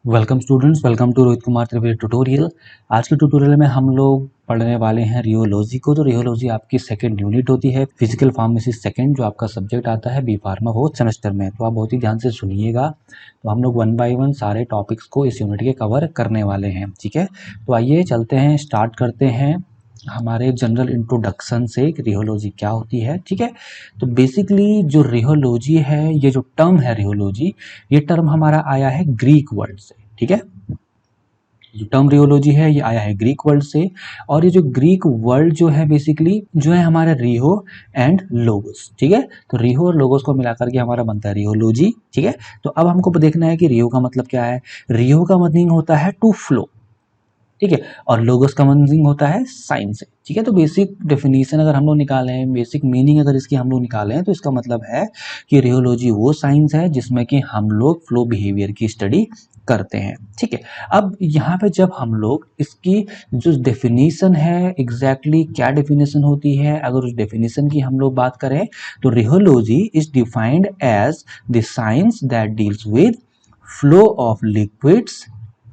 Welcome students, welcome to Rohit Kumar Trivedi tutorial. आज के tutorial में हम लोग पढ़ने वाले हैं रियोलॉजी को। तो रियोलॉजी आपकी सेकंड यूनिट होती है, फिजिकल फार्मेसी सेकंड, जो आपका सब्जेक्ट आता है बी फार्मा फोर्थ सेमेस्टर में। तो आप बहुत ही ध्यान से सुनिएगा। तो हम लोग वन बाय वन सारे टॉपिक्स को इस यूनिट के कवर करने वाले हैं, ठीक है। तो आइए चलते हैं, स्टार्ट करते हैं हमारे जनरल इंट्रोडक्शन से रियोलॉजी क्या होती है, ठीक है। तो बेसिकली जो रियोलॉजी है, ये जो टर्म है रियोलॉजी, ये टर्म हमारा आया है ग्रीक वर्ड से, ठीक है। जो टर्म रियोलॉजी है ये आया है ग्रीक वर्ड से, और ये जो ग्रीक वर्ड जो है बेसिकली जो है हमारा रियो एंड लोगोस, ठीक है। तो रियो और लोगोस को मिलाकर के हमारा बनता है रियोलॉजी, ठीक है। तो अब हमको देखना है कि रियो का मतलब क्या है। रियो का मीनिंग होता है टू फ्लो, ठीक है, और लोगोस का मीनिंग होता है साइन से, ठीक है। तो बेसिक डेफिनेशन अगर हम लोग निकालें, बेसिक मीनिंग अगर इसकी हम लोग निकालें, तो इसका मतलब है कि रियोलॉजी वो साइंस है जिसमें कि हम लोग फ्लो बिहेवियर की स्टडी करते हैं, ठीक है। अब यहाँ पे जब हम लोग इसकी जो डेफिनेशन है, एग्जैक्टली क्या डेफिनेशन होती है, अगर उस डेफिनेशन की हम लोग बात करें, तो rheology is defined as the science that deals with flow of liquids,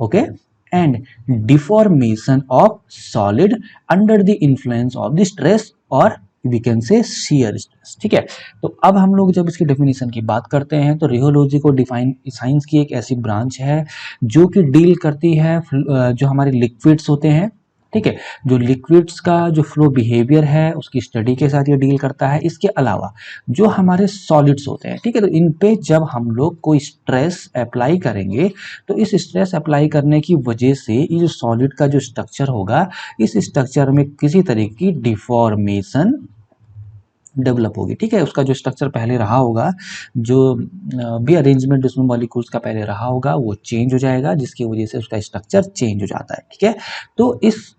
okay, and deformation of solid under the influence of the stress or we can say shear stress, ठीक है। तो अब हम लोग जब इसकी डेफिनेशन की बात करते हैं, तो रियोलॉजी को डिफाइन साइंस की एक ऐसी ब्रांच है जो कि डील करती है जो हमारे लिक्विड्स होते हैं, ठीक है। जो लिक्विड्स का जो फ्लो बिहेवियर है उसकी स्टडी के साथ ये डील करता है। इसके अलावा जो हमारे सॉलिड्स होते हैं, ठीक है, तो इन पे जब हम लोग कोई स्ट्रेस अप्लाई करेंगे, तो इस स्ट्रेस अप्लाई करने की वजह से ये जो सॉलिड का जो स्ट्रक्चर होगा, इस स्ट्रक्चर में किसी तरह की डिफॉर्मेशन डेवलप होगी, ठीक है। उसका जो स्ट्रक्चर पहले रहा होगा, जो भी अरेंजमेंट उसमें मॉलिक्यूल्स का पहले रहा होगा, वो चेंज हो जाएगा, जिसकी वजह से उसका स्ट्रक्चर चेंज हो जाता है, ठीक है। तो इस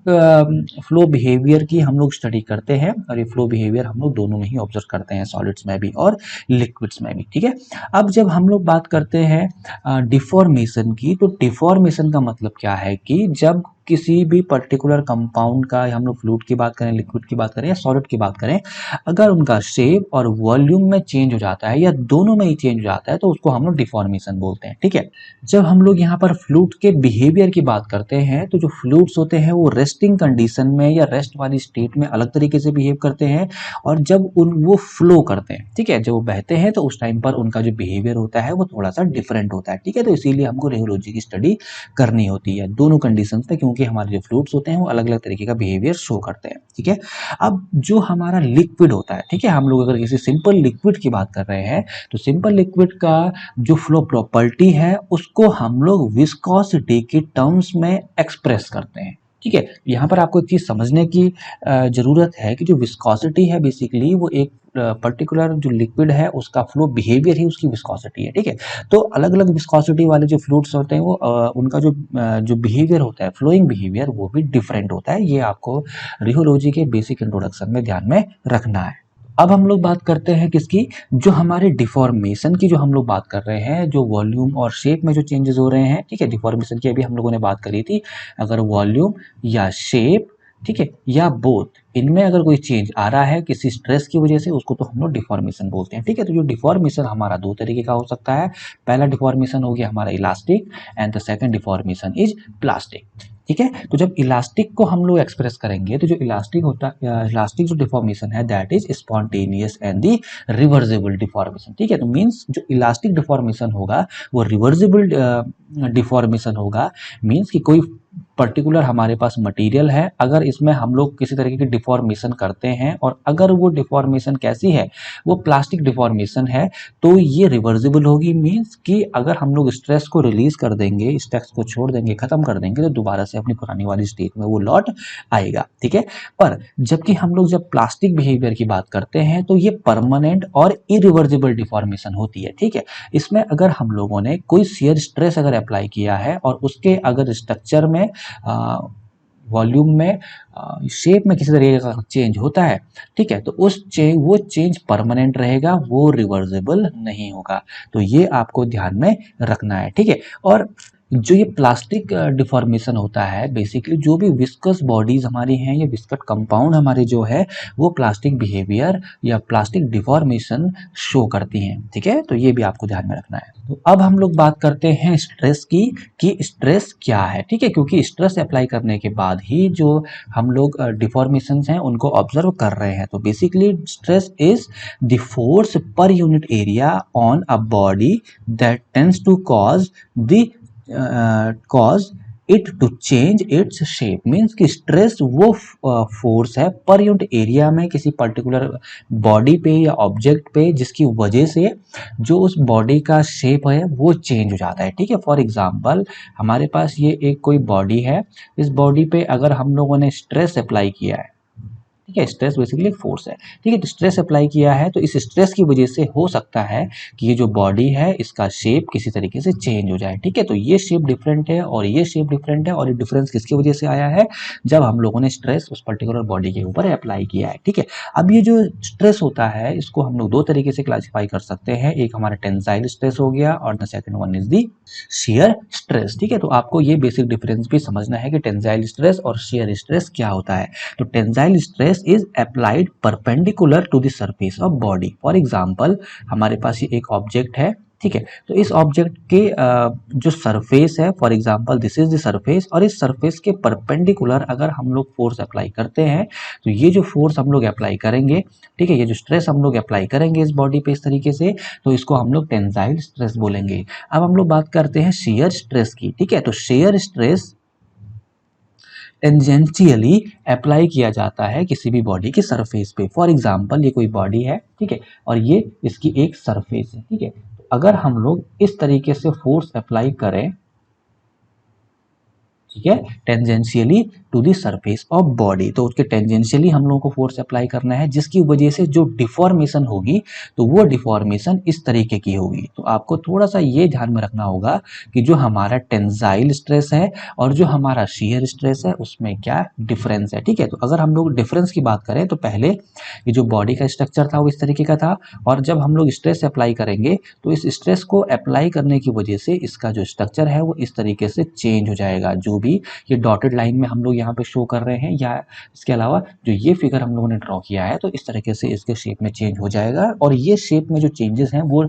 फ्लो बिहेवियर की हम लोग स्टडी करते हैं, और ये फ्लो बिहेवियर हम लोग दोनों में ही ऑब्जर्व करते हैं, सॉलिड्स में भी और लिक्विड्स में भी, ठीक है। अब जब हम लोग बात करते हैं डिफॉर्मेशन की, तो डिफॉर्मेशन का मतलब क्या है कि जब किसी भी पर्टिकुलर कंपाउंड का, हम लोग फ्लूइड की बात करें, लिक्विड की बात करें या सॉलिड की बात करें, अगर उनका शेप और वॉल्यूम में चेंज हो जाता है या दोनों में ही चेंज हो जाता है, तो उसको हम लोग डिफॉर्मेशन बोलते हैं, ठीक है। जब हम लोग यहाँ पर फ्लूइड के बिहेवियर की बात करते हैं, तो जो फ्लूइड्स होते हैं वो रेस्टिंग कंडीशन में या रेस्ट वाली स्टेट में अलग तरीके से बिहेव करते हैं, और जब वो फ्लो करते हैं, ठीक है, जब वो बहते हैं, तो उस टाइम पर उनका जो बिहेवियर होता है वो थोड़ा सा डिफरेंट होता है, ठीक है। तो इसीलिए हमको रियोलॉजी की स्टडी करनी होती है दोनों कंडीशंस में, क्योंकि हमारे जो फ्लूइड्स होते हैं वो अलग अलग तरीके का बिहेवियर शो करते हैं, ठीक है। अब जो हमारा लिक्विड होता है, ठीक है, हम लोग अगर किसी सिंपल लिक्विड की बात कर रहे हैं, तो सिंपल लिक्विड का जो फ्लो प्रॉपर्टी है उसको हम लोग विस्कोसिटी के टर्म्स में एक्सप्रेस करते हैं, ठीक है। यहाँ पर आपको एक चीज़ समझने की ज़रूरत है कि जो विस्कोसिटी है बेसिकली वो एक पर्टिकुलर जो लिक्विड है उसका फ्लो बिहेवियर ही उसकी विस्कोसिटी है, ठीक है। तो अलग अलग विस्कोसिटी वाले जो फ्लूइड्स होते हैं वो उनका जो बिहेवियर होता है, फ्लोइंग बिहेवियर, वो भी डिफरेंट होता है। ये आपको रियोलॉजी के बेसिक इंट्रोडक्शन में ध्यान में रखना है। अब हम लोग बात करते हैं किसकी, जो हमारे डिफॉर्मेशन की जो हम लोग बात कर रहे हैं, जो वॉल्यूम और शेप में जो चेंजेस हो रहे हैं, ठीक है। डिफॉर्मेशन की अभी हम लोगों ने बात करी थी। अगर वॉल्यूम या शेप, ठीक है, या बोथ, इनमें अगर कोई चेंज आ रहा है किसी स्ट्रेस की वजह से, उसको तो हम लोग डिफॉर्मेशन बोलते हैं, ठीक है। तो जो डिफॉर्मेशन हमारा दो तरीके का हो सकता है। पहला डिफॉर्मेशन हो गया हमारा elastic, and the second deformation is plastic, ठीक है। तो जब इलास्टिक को हम लोग एक्सप्रेस करेंगे, तो जो इलास्टिक होता है, इलास्टिक जो डिफॉर्मेशन है, that is spontaneous and the reversible deformation, ठीक है। तो मीन्स जो इलास्टिक डिफॉर्मेशन होगा वो रिवर्सिबल डिफॉर्मेशन होगा। मीन्स कि कोई पर्टिकुलर हमारे पास मटेरियल है, अगर इसमें हम लोग किसी तरीके की डिफॉर्मेशन करते हैं, और अगर वो डिफॉर्मेशन कैसी है, वो प्लास्टिक डिफॉर्मेशन है, तो ये रिवर्सिबल होगी। मीन्स कि अगर हम लोग स्ट्रेस को रिलीज कर देंगे, स्ट्रेस को छोड़ देंगे, खत्म कर देंगे, तो दोबारा से अपनी पुरानी वाली स्टेट में वो लौट आएगा, ठीक है। पर जबकि हम लोग जब प्लास्टिक बिहेवियर की बात करते हैं, तो ये परमानेंट और इरिवर्सिबल डिफॉर्मेशन होती है, ठीक है। इसमें अगर हम लोगों ने कोई शियर स्ट्रेस अगर अप्लाई किया है और उसके अगर स्ट्रक्चर में, वॉल्यूम में, शेप में किसी तरीके का चेंज होता है, ठीक है, तो वो चेंज परमानेंट रहेगा, वो रिवर्सिबल नहीं होगा। तो ये आपको ध्यान में रखना है, ठीक है। और जो ये प्लास्टिक डिफॉर्मेशन होता है, बेसिकली जो भी विस्कस बॉडीज हमारी हैं या विस्कस कंपाउंड हमारे जो है वो प्लास्टिक बिहेवियर या प्लास्टिक डिफॉर्मेशन शो करती हैं। ठीक है, तो ये भी आपको ध्यान में रखना है। तो अब हम लोग बात करते हैं स्ट्रेस की, कि स्ट्रेस क्या है। ठीक है, क्योंकि स्ट्रेस अप्लाई करने के बाद ही जो हम लोग डिफॉर्मेशन हैं उनको ऑब्जर्व कर रहे हैं। तो basically stress is the force per unit area on a body that tends to cause it to change its shape. Means कि स्ट्रेस वो फोर्स है पर यूनिट एरिया में किसी पर्टिकुलर बॉडी पे या ऑब्जेक्ट पे जिसकी वजह से जो उस बॉडी का शेप है वो चेंज हो जाता है। ठीक है, फॉर एग्जांपल हमारे पास ये एक कोई बॉडी है, इस बॉडी पे अगर हम लोगों ने स्ट्रेस अप्लाई किया है, ठीक है, स्ट्रेस बेसिकली एक फोर्स है। ठीक है, तो स्ट्रेस अप्लाई किया है तो इस स्ट्रेस की वजह से हो सकता है कि ये जो बॉडी है इसका शेप किसी तरीके से चेंज हो जाए। ठीक है, तो ये शेप डिफरेंट है और ये शेप डिफरेंट है, और ये डिफरेंस किसकी वजह से आया है, जब हम लोगों ने स्ट्रेस उस पर्टिकुलर बॉडी के ऊपर अप्लाई किया है। ठीक है, अब ये जो स्ट्रेस होता है इसको हम लोग दो तरीके से क्लासीफाई कर सकते हैं, एक हमारा टेंसाइल स्ट्रेस हो गया और the second one is the shear stress. ठीक है, तो आपको ये बेसिक डिफरेंस भी समझना है कि टेंसाइल स्ट्रेस और शेयर स्ट्रेस क्या होता है। तो tensile stress is applied perpendicular to the surface of body. For example हमारे पास ये एक ऑब्जेक्ट है, ठीक है, तो इस ऑब्जेक्ट के जो सरफेस है, for example this is the surface, और इस सरफेस के परपेंडिकुलर अगर हम लोग फोर्स अप्लाई करते हैं तो ये जो फोर्स हम लोग अप्लाई करेंगे, ठीक है, ये जो स्ट्रेस हम लोग अप्लाई करेंगे इस बॉडी पे इस तरीके से, तो इसको हम लोग टेंसाइल स्ट्रेस बोलेंगे। अब हम लोग बात करते हैं शेयर स्ट्रेस की। ठीक है, तो शेयर स्ट्रेस टेंजेंशियली अप्लाई किया जाता है किसी भी बॉडी की सरफेस पे। फॉर एग्जांपल ये कोई बॉडी है, ठीक है, और ये इसकी एक सरफेस है। ठीक है, तो अगर हम लोग इस तरीके से फोर्स अप्लाई करें, ठीक है, tangentially to the surface of body, तो उसके टेंजेंशियली हम लोगों को फोर्स अप्लाई करना है, जिसकी वजह से जो डिफॉर्मेशन होगी तो वो डिफॉर्मेशन इस तरीके की होगी। तो आपको थोड़ा सा ये ध्यान में रखना होगा कि जो हमारा टेंसाइल स्ट्रेस है और जो हमारा शियर स्ट्रेस है उसमें क्या डिफरेंस है। ठीक है, तो अगर हम लोग डिफरेंस की बात करें तो पहले ये जो बॉडी का स्ट्रक्चर था वो इस तरीके का था, और जब हम लोग स्ट्रेस अप्लाई करेंगे तो इस स्ट्रेस को अप्लाई करने की वजह से इसका जो स्ट्रक्चर है वो इस तरीके से चेंज हो जाएगा। जो भी ये डॉटेड लाइन में हम लोग यहाँ पे शो कर रहे हैं, या इसके अलावा जो ये फिगर हम लोगों ने ड्रॉ किया है, तो इस तरीके से इसके शेप में चेंज हो जाएगा, और ये शेप में जो चेंजेस हैं वो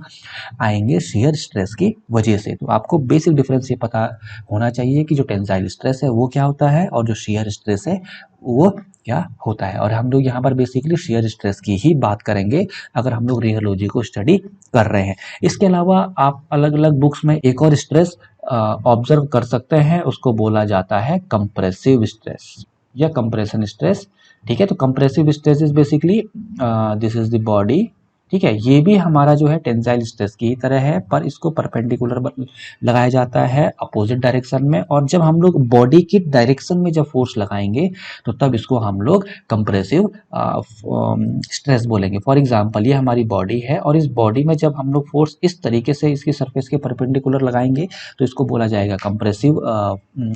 आएंगे शेयर स्ट्रेस की वजह से। तो आपको बेसिक डिफरेंस ये पता होना चाहिए कि जो टेंसाइल स्ट्रेस है वो क्या होता है और जो शेयर स्ट्रेस है वो क्या होता है। और हम लोग यहाँ पर बेसिकली शेयर स्ट्रेस की ही बात करेंगे अगर हम लोग रियोलॉजी को स्टडी कर रहे हैं। इसके अलावा आप अलग अलग बुक्स में एक और स्ट्रेस ऑब्जर्व कर सकते हैं, उसको बोला जाता है कंप्रेसिव स्ट्रेस या कंप्रेशन स्ट्रेस। ठीक है, तो compressive stress is basically this is the body, ठीक है, ये भी हमारा जो है टेंसाइल स्ट्रेस की ही तरह है, पर इसको परपेंडिकुलर लगाया जाता है अपोजिट डायरेक्शन में, और जब हम लोग बॉडी की डायरेक्शन में जब फोर्स लगाएंगे तो तब इसको हम लोग कंप्रेसिव स्ट्रेस बोलेंगे। फॉर एग्जांपल ये हमारी बॉडी है और इस बॉडी में जब हम लोग फोर्स इस तरीके से इसकी सरफेस के परपेंडिकुलर लगाएंगे तो इसको बोला जाएगा कंप्रेसिव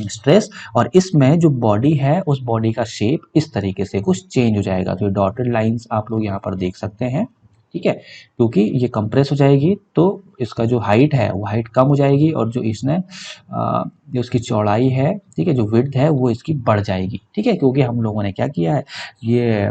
स्ट्रेस, और इसमें जो बॉडी है उस बॉडी का शेप इस तरीके से कुछ चेंज हो जाएगा। तो ये डॉटेड लाइंस आप लोग यहाँ पर देख सकते हैं, ठीक है, क्योंकि ये कंप्रेस हो जाएगी तो इसका जो हाइट है वो हाइट कम हो जाएगी, और जो इसने जो उसकी चौड़ाई है, ठीक है, जो विड्थ है वो इसकी बढ़ जाएगी। ठीक है, क्योंकि हम लोगों ने क्या किया है, ये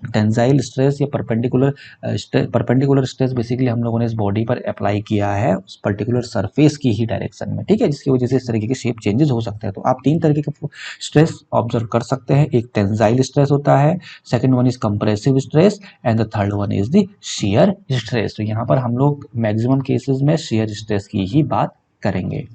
टेंसाइल स्ट्रेस या परपेंडिकुलर स्ट्रेस बेसिकली हम लोगों ने इस बॉडी पर अप्लाई किया है उस पर्टिकुलर सरफेस की ही डायरेक्शन में। ठीक है, जिसकी वजह से इस तरीके के शेप चेंजेस हो सकते हैं। तो आप तीन तरीके के स्ट्रेस ऑब्जर्व कर सकते हैं, एक टेंसाइल स्ट्रेस होता है, second one is compressive stress, and the third one is the shear stress. तो यहाँ पर हम लोग मैक्सिमम केसेस में शियर स्ट्रेस की ही बात करेंगे।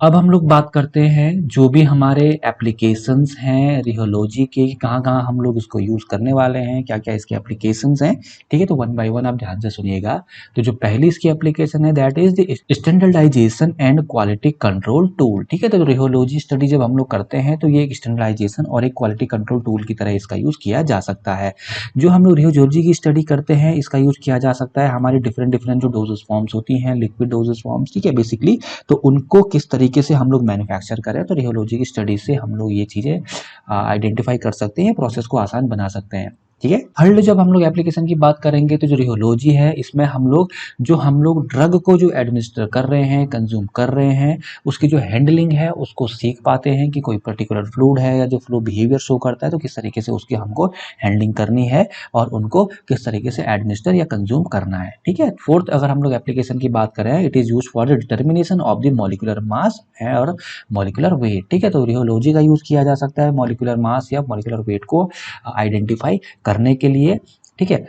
अब हम लोग बात करते हैं जो भी हमारे एप्लीकेशंस हैं रियोलॉजी के, कहाँ कहाँ हम लोग इसको यूज़ करने वाले हैं, क्या क्या इसके एप्लीकेशंस हैं। ठीक है, तो वन बाय वन आप ध्यान से सुनिएगा। तो जो पहली इसकी एप्लीकेशन है that is the standardization and quality control tool. ठीक है, तो रियोलॉजी स्टडी जब हम लोग करते हैं तो ये एक स्टैंडर्डाइजेशन और एक क्वालिटी कंट्रोल टूल की तरह इसका यूज़ किया जा सकता है। जो हम लोग रियोलॉजी की स्टडी करते हैं इसका यूज़ किया जा सकता है हमारी डिफरेंट डिफरेंट जो डोजेस फॉर्म्स होती हैं, लिक्विड डोजेस फॉर्म्स, ठीक है, बेसिकली, तो उनको किस तरीके से हम लोग मैन्युफैक्चर करें। तो रियोलॉजी की स्टडी से हम लोग ये चीज़ें आइडेंटिफाई कर सकते हैं, प्रोसेस को आसान बना सकते हैं। ठीक है। थर्ड जब हम लोग एप्लीकेशन की बात करेंगे तो जो रियोलॉजी है इसमें हम लोग ड्रग को जो एडमिनिस्टर कर रहे हैं, कंज्यूम कर रहे हैं, उसकी जो हैंडलिंग है उसको सीख पाते हैं कि कोई पर्टिकुलर फ्लूइड है या जो फ्लूइड बिहेवियर शो करता है तो किस तरीके से उसकी हमको हैंडलिंग करनी है और उनको किस तरीके से एडमिनिस्टर या कंज्यूम करना है। ठीक है। फोर्थ अगर हम लोग एप्लीकेशन की बात करें, it is use for the determination of the molecular mass और मॉलिक्यूलर वेट। ठीक है। तो रियोलॉजी का यूज किया जा सकता है मॉलिक्यूलर मास या मॉलिक्यूलर वेट को आइडेंटिफाई करने के लिए। ठीक है।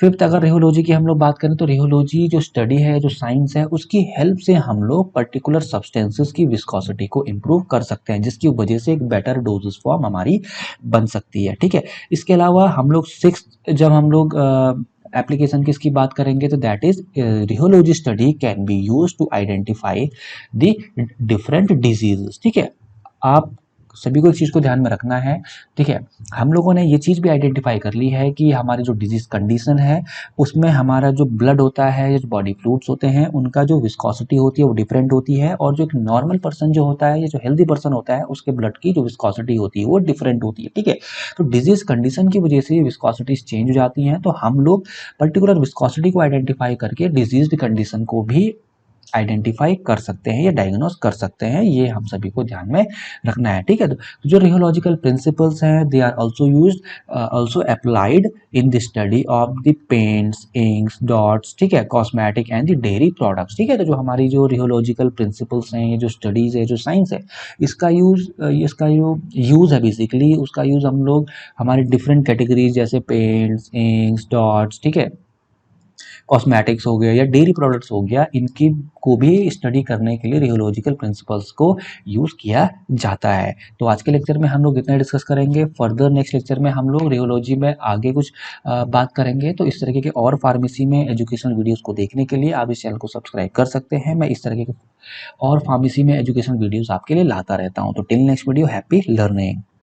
फिफ्थ अगर रियोलॉजी की हम लोग बात करें तो रियोलॉजी जो स्टडी है, जो साइंस है, उसकी हेल्प से हम लोग पर्टिकुलर सब्सटेंसेस की विस्कोसिटी को इम्प्रूव कर सकते हैं, जिसकी वजह से एक बेटर डोजेस फॉर्म हमारी बन सकती है। ठीक है। इसके अलावा हम लोग सिक्स जब हम लोग एप्लीकेशन की इसकी बात करेंगे तो that is rheology study can be use to identify the different diseases. ठीक है। आप सभी को एक चीज़ को ध्यान में रखना है। ठीक है। हम लोगों ने ये चीज़ भी आइडेंटिफाई कर ली है कि हमारी जो डिजीज कंडीशन है उसमें हमारा जो ब्लड होता है या जो बॉडी फ्लूइड्स होते हैं उनका जो विस्कोसिटी होती है वो डिफरेंट होती है, और जो एक नॉर्मल पर्सन जो होता है या जो हेल्दी पर्सन होता है उसके ब्लड की जो विस्कोसिटी होती है वो डिफरेंट होती है। ठीक है। तो डिजीज कंडीशन की वजह से विस्कोसिटीज चेंज हो जाती हैं, तो हम लोग पर्टिकुलर विस्कोसिटी को आइडेंटिफाई करके डिजीज कंडीशन को भी आइडेंटिफाई कर सकते हैं या डायग्नोस कर सकते हैं। ये हम सभी को ध्यान में रखना है। ठीक है। तो जो रियोलॉजिकल प्रिंसिपल्स हैं they are also used also applied in the study of the paints, inks, dots, ठीक है, cosmetic and the dairy products. ठीक है। तो जो हमारी जो रियोलॉजिकल प्रिंसिपल्स हैं, ये जो स्टडीज है, जो साइंस है, इसका जो यूज है बेसिकली उसका यूज हम लोग हमारी डिफरेंट कैटेगरीज जैसे पेंट्स, इंक्स, डॉट्स, ठीक है, कॉस्मेटिक्स हो गया या डेयरी प्रोडक्ट्स हो गया, इनकी को भी स्टडी करने के लिए रियोलॉजिकल प्रिंसिपल्स को यूज़ किया जाता है। तो आज के लेक्चर में हम लोग इतना डिस्कस करेंगे। फर्दर नेक्स्ट लेक्चर में हम लोग रियोलॉजी में आगे कुछ बात करेंगे। तो इस तरीके के और फार्मेसी में एजुकेशनल वीडियोज़ को देखने के लिए आप इस चैनल को सब्सक्राइब कर सकते हैं। मैं इस तरीके के और फार्मेसी में एजुकेशनल वीडियोज़ आपके लिए लाता रहता हूँ। तो till next video, happy learning.